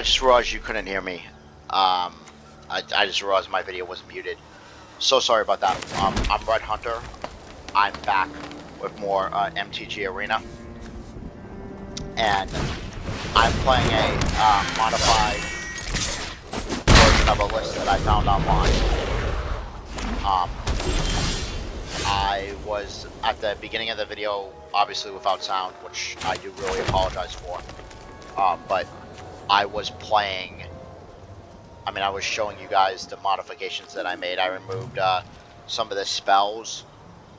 I just realized you couldn't hear me. I just realized my video was muted. So sorry about that. I'm Red Hunter. I'm back with more MTG Arena. And I'm playing a modified version of a list that I found online. I was at the beginning of the video, obviously without sound, which I do really apologize for. But I was playing, I was showing you guys the modifications that I made. I removed some of the spells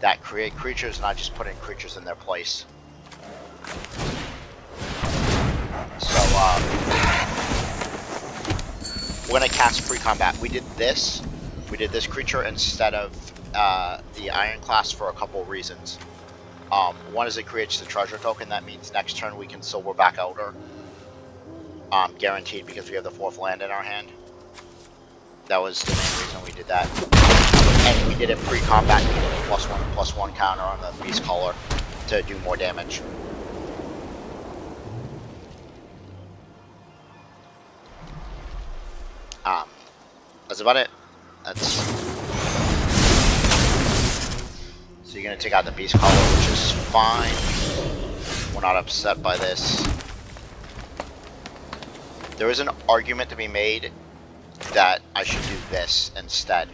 that create creatures, and I just put in creatures in their place. So, we're gonna cast pre-combat. We did this creature instead of the Iron Class for a couple of reasons. One is it creates the treasure token. That means next turn we can Silverback Elder. Guaranteed, because we have the 4th land in our hand. That was the main reason we did that. And we did it pre-combat to get a +1/+1 counter on the Beast Caller to do more damage. That's about it. So you're gonna take out the Beast Caller, which is fine. We're not upset by this. There is an argument to be made that I should do this instead,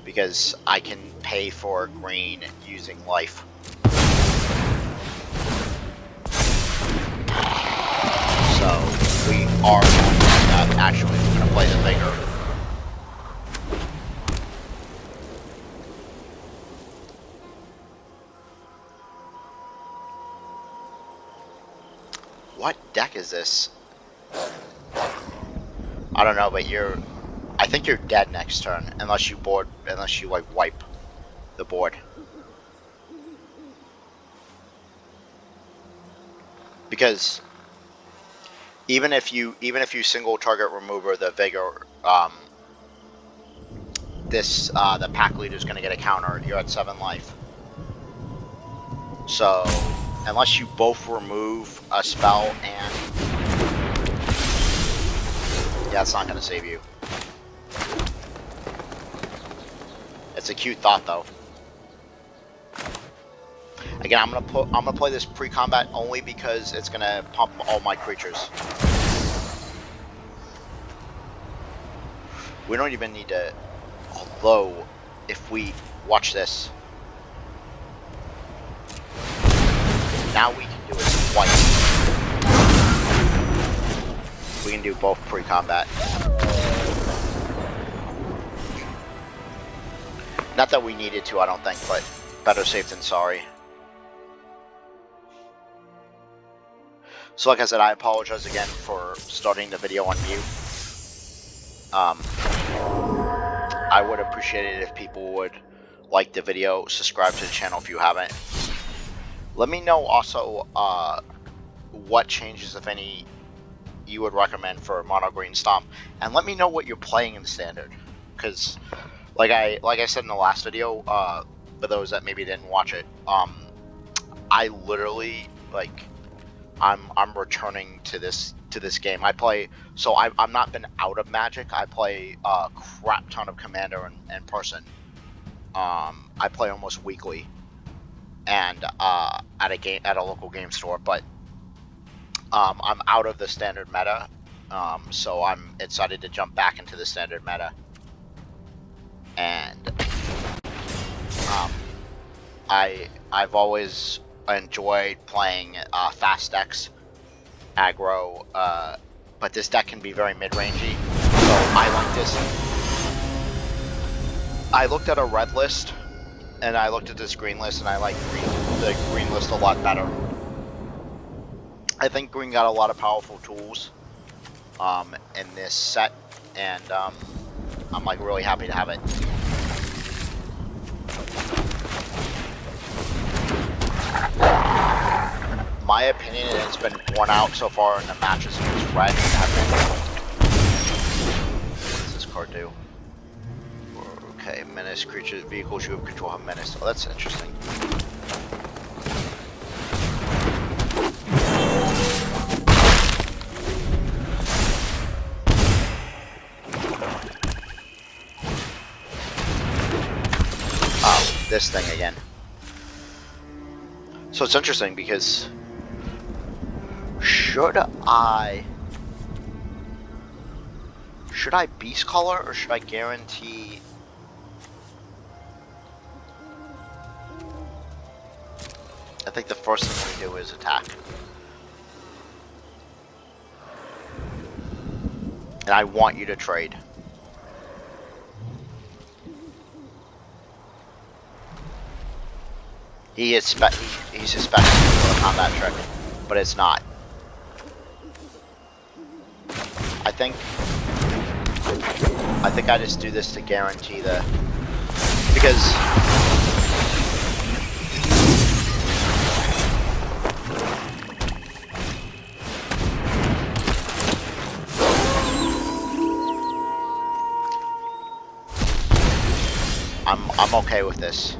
because I can pay for green using life. So we are going to do that. Actually, we're going to play the Vigor. What deck is this? I don't know, but I think you're dead next turn unless you like wipe the board. Because even if you single target remover the Vigor, the pack leader is going to get a counter. You're at 7 life. So unless you both remove a spell and yeah, it's not going to save you. It's a cute thought, though. Again, I'm gonna play this pre-combat only because it's gonna pump all my creatures. We don't even need to. Although, if we watch this, now we can do it twice. We can do both pre-combat. Not that we needed to, I don't think, but better safe than sorry. So like I said, I apologize again for starting the video on mute. I would appreciate it if people would like the video, subscribe to the channel if you haven't. Let me know also what changes, if any, you would recommend for Mono Green Stomp, and let me know what you're playing in Standard, because like I said in the last video, for those that maybe didn't watch it, I literally I'm returning to this game. I play, so I'm not been out of Magic. I play a crap ton of Commander in person. I play almost weekly, and at a local game store, but I'm out of the Standard meta, so I'm excited to jump back into the Standard meta. And I've always enjoyed playing fast decks, aggro, but this deck can be very mid-rangey, so I like this. I looked at a red list, and I looked at this green list, and I like the green list a lot better. I think green got a lot of powerful tools in this set, and I'm like really happy to have it. My opinion, it's been borne out so far in the matches against red. What does this card do? Okay, menace creatures, vehicles you have control have menace. Oh, that's interesting. this thing again. So it's interesting because should I beast color or should I guarantee? I think the first thing we do is attack. And I want you to trade. He's suspecting a combat trick, but it's not. I think I just do this to guarantee the, because I'm okay with this.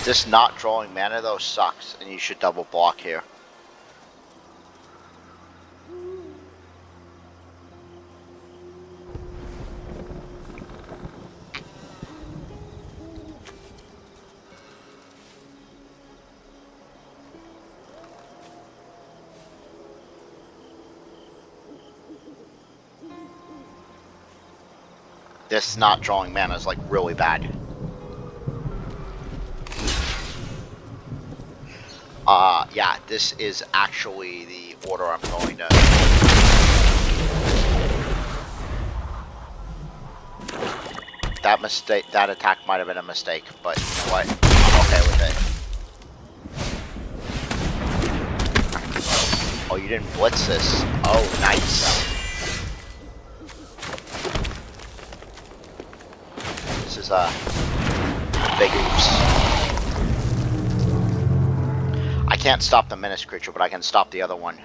This not drawing mana though sucks, and you should double block here. This not drawing mana is like really bad. Yeah, this is actually the order I'm going to. That attack might have been a mistake, but you know what? I'm okay with it. Oh, you didn't blitz this. Oh, nice. This is a big oops. I can't stop the menace creature, but I can stop the other one.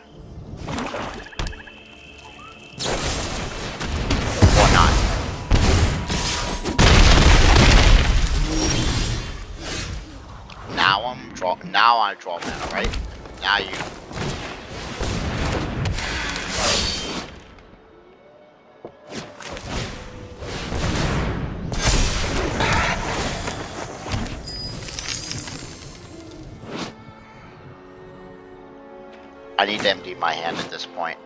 Or not. Now I draw mana, right? Now you. I need to empty my hand at this point.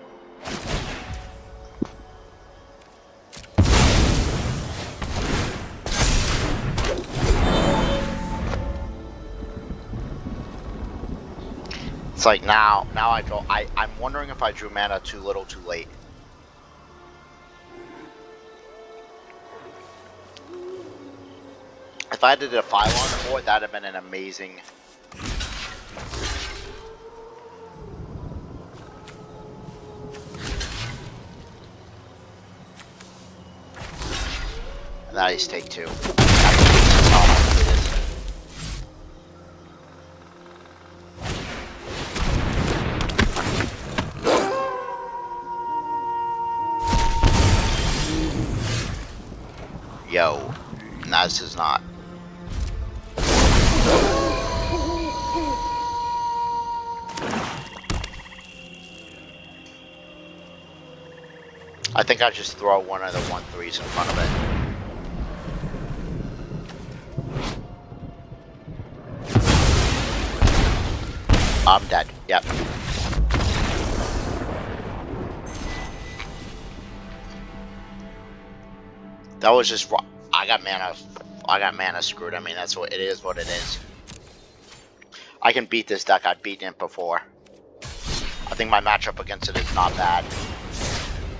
It's like now I draw. I'm wondering if I drew mana too little, too late. If I did a 5 on the board, that'd have been an amazing. Nice, take 2. Yo, no, this is not. I think I just throw one of the 1/3s in front of it. I'm dead. Yep. That was just wrong. I got mana screwed. I mean, that's what it is. What it is. I can beat this deck. I've beaten it before. I think my matchup against it is not bad.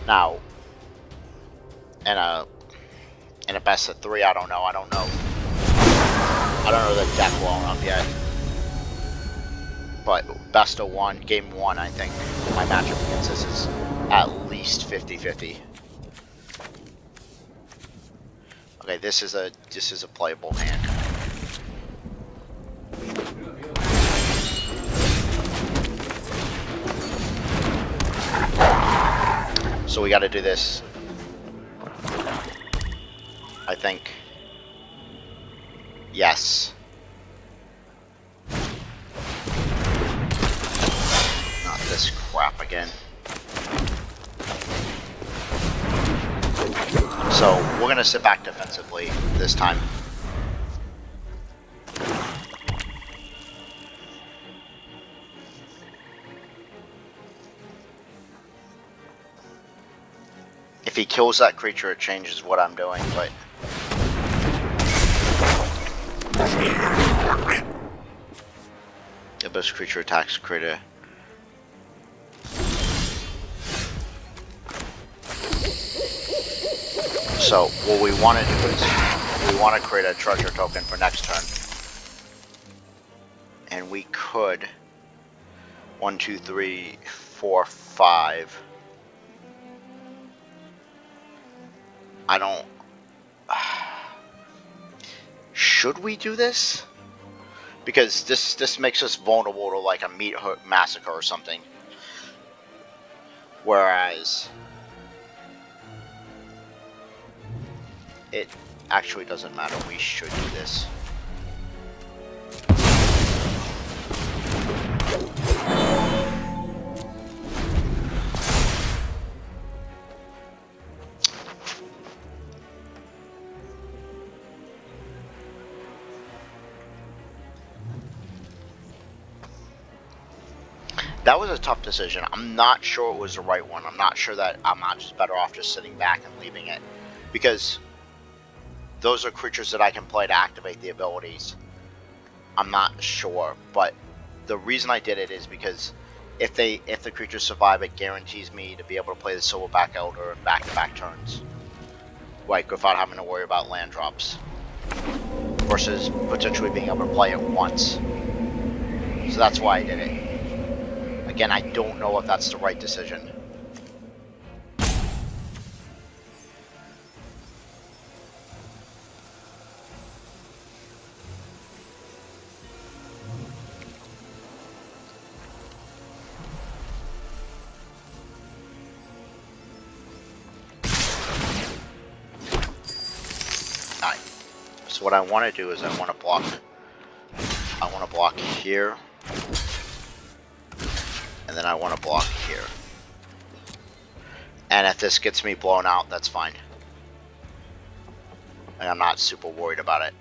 Now, in a best of 3, I don't know. I don't know the deck well enough yet. But best of 1, game 1, I think my matchup against this is at least 50-50. Okay, this is a playable hand. So we got to do this. I think. Yes. Not this crap again. So we're gonna sit back defensively this time. If he kills that creature, it changes what I'm doing, but... If this creature attacks critter... So, what we want to do is, we want to create a treasure token for next turn. And we could... 1, 2, 3, 4, 5... I don't... Should we do this? Because this makes us vulnerable to like a meat hook massacre or something. Whereas... it actually doesn't matter. We should do this. That was a tough decision. I'm not sure it was the right one. I'm not sure that I'm not just better off just sitting back and leaving it. Because those are creatures that I can play to activate the abilities. I'm not sure, but the reason I did it is because if the creatures survive, it guarantees me to be able to play the Silverback Elder in back-to-back turns. Like, without having to worry about land drops. Versus potentially being able to play it once. So that's why I did it. Again, I don't know if that's the right decision. Alright. So what I want to do is I want to block here. And then I want to block here. And if this gets me blown out, that's fine. And I'm not super worried about it.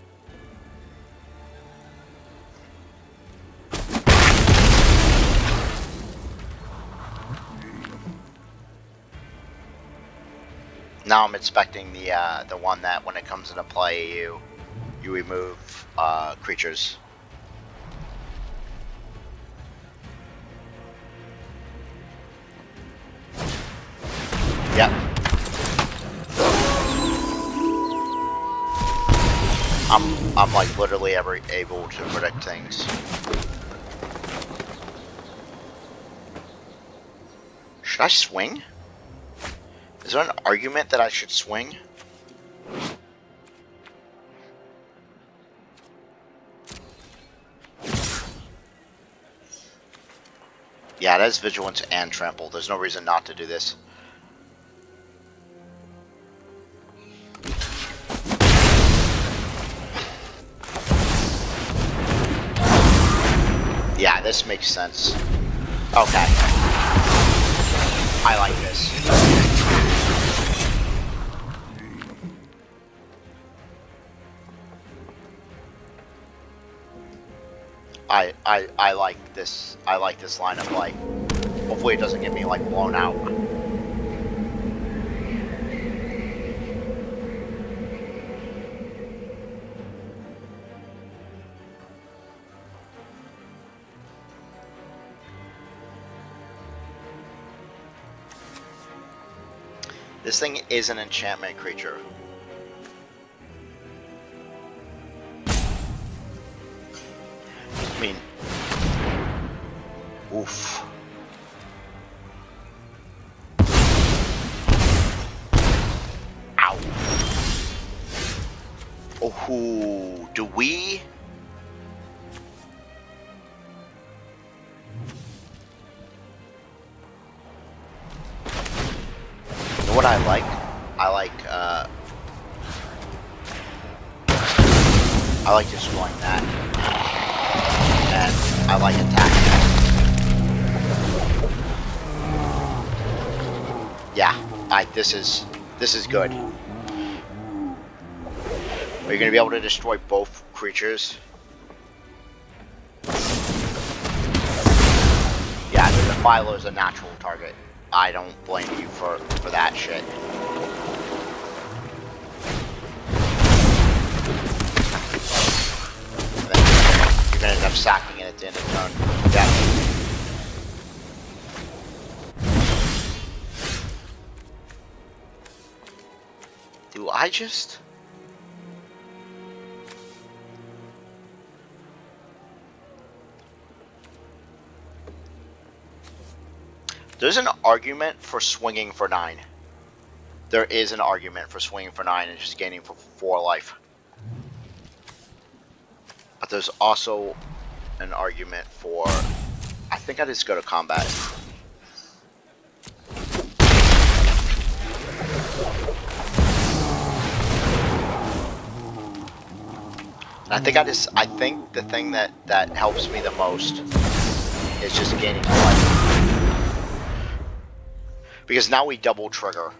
Now I'm expecting the one that when it comes into play, you remove creatures. Yep. I'm like literally able to predict things. Should I swing? Is there an argument that I should swing? Yeah, that is vigilance and trample. There's no reason not to do this. Yeah, this makes sense. Okay. I like this. I like this. I like this line of play. Hopefully it doesn't get me like blown out. This thing is an enchantment creature. I mean, oof. Ow. Oh, do we? You know what I like? I like destroying that. And I like attacking it. Yeah, this is good. Are you going to be able to destroy both creatures? Yeah, the Defiler is a natural target. I don't blame you for that shit. You're going to end up sacking it at the end of the turn. Yeah. Do I just... There's an argument for swinging for 9. There is an argument for swinging for 9 and just gaining for 4 life. But there's also an argument for... I think I just go to combat. And I think the thing that helps me the most is just gaining a life. Because now we double trigger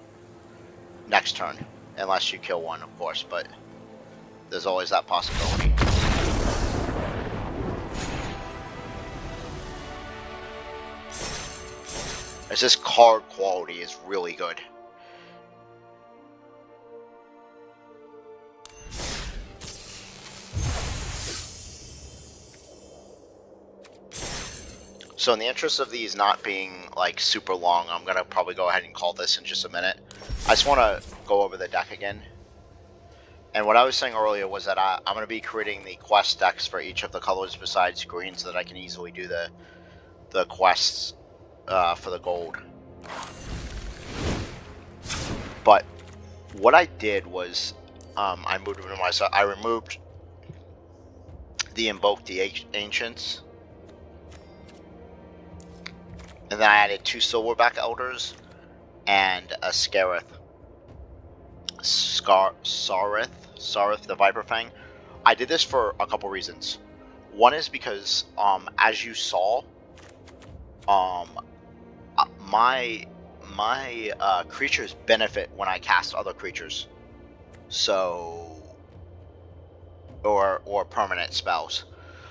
next turn. Unless you kill one, of course, but there's always that possibility. It's just card quality is really good. So in the interest of these not being like super long, I'm gonna probably go ahead and call this in just a minute. I just want to go over the deck again. And what I was saying earlier was that I'm going to be creating the quest decks for each of the colors besides green so that I can easily do the quests for the gold. But what I did was I removed the Invoke the Ancients. And then I added 2 Silverback Elders and a Scarith. Sarith the Viper Fang. I did this for a couple reasons. One is because, as you saw, my creatures benefit when I cast other creatures. So, or permanent spells.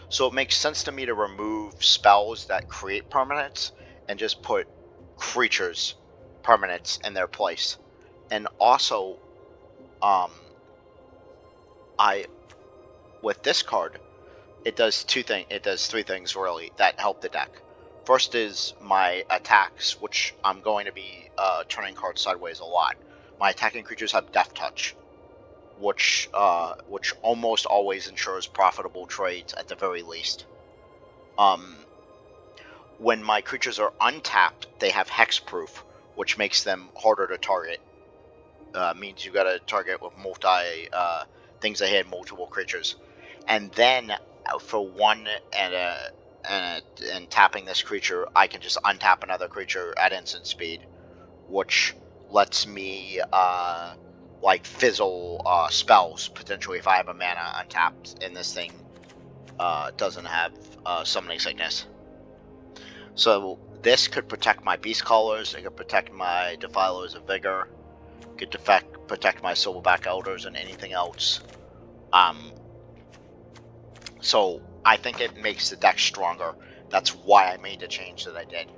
So it makes sense to me to remove spells that create permanents and just put creatures permanents in their place. And also, with this card, it does 3 things really that help the deck. First is my attacks, which I'm going to be turning cards sideways a lot. My attacking creatures have Death Touch, which almost always ensures profitable trades at the very least. When my creatures are untapped, they have Hexproof, which makes them harder to target. Means you got to target with things that hit multiple creatures, and then for 1 and tapping this creature, I can just untap another creature at instant speed, which lets me like fizzle spells potentially if I have a mana untapped and this thing doesn't have summoning sickness. So this could protect my Beast Callers, it could protect my Defilers of Vigor, it could protect my Silverback Elders and anything else. So I think it makes the deck stronger. That's why I made the change that I did.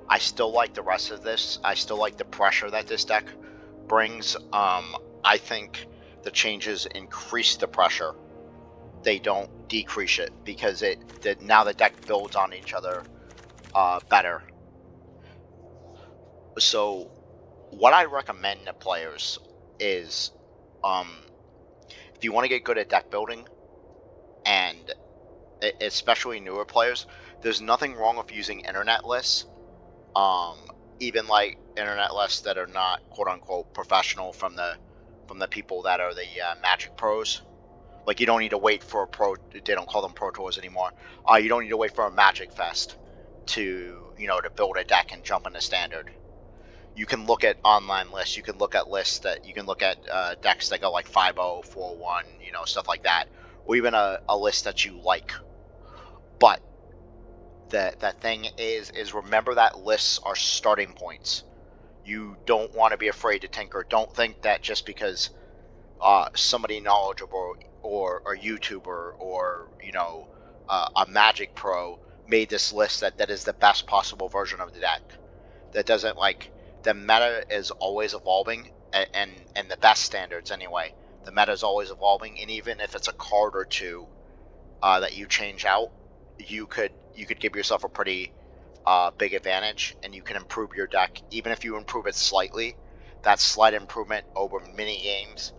I still like the rest of this. I still like the pressure that this deck brings. I think the changes increase the pressure. They don't decrease it because now the deck builds on each other better. So what I recommend to players is if you want to get good at deck building, and especially newer players, there's nothing wrong with using internet lists. Even like internet lists that are not quote unquote professional from the people that are the Magic pros. Like you don't need to wait for a pro. They don't call them pro tours anymore. You don't need to wait for a Magic Fest to build a deck and jump into standard. You can look at online lists. You can look at decks that go like 5-0, 4-1, stuff like that, or even a list that you like. But the thing is remember that lists are starting points. You don't want to be afraid to tinker. Don't think that just because somebody knowledgeable or a YouTuber or a Magic Pro made this list that is the best possible version of the deck. That doesn't the meta is always evolving, and the best standards anyway. The meta is always evolving, and even if it's a card or two that you change out, you could give yourself a pretty big advantage, and you can improve your deck. Even if you improve it slightly, that slight improvement over many games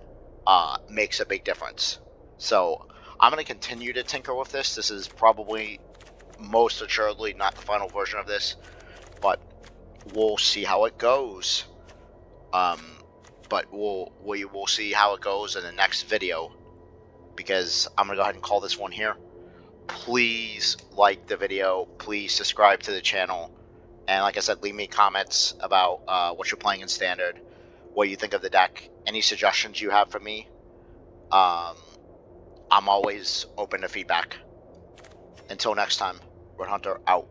makes a big difference. So I'm going to continue to tinker with this. This is probably most assuredly not the final version of this, but we'll see how it goes. But we'll see how it goes in the next video, because I'm gonna go ahead and call this one here. Please like the video, please subscribe to the channel, and like I said, leave me comments about what you're playing in Standard, what you think of the deck, any suggestions you have for me. I'm always open to feedback. Until next time, Red Hunter out.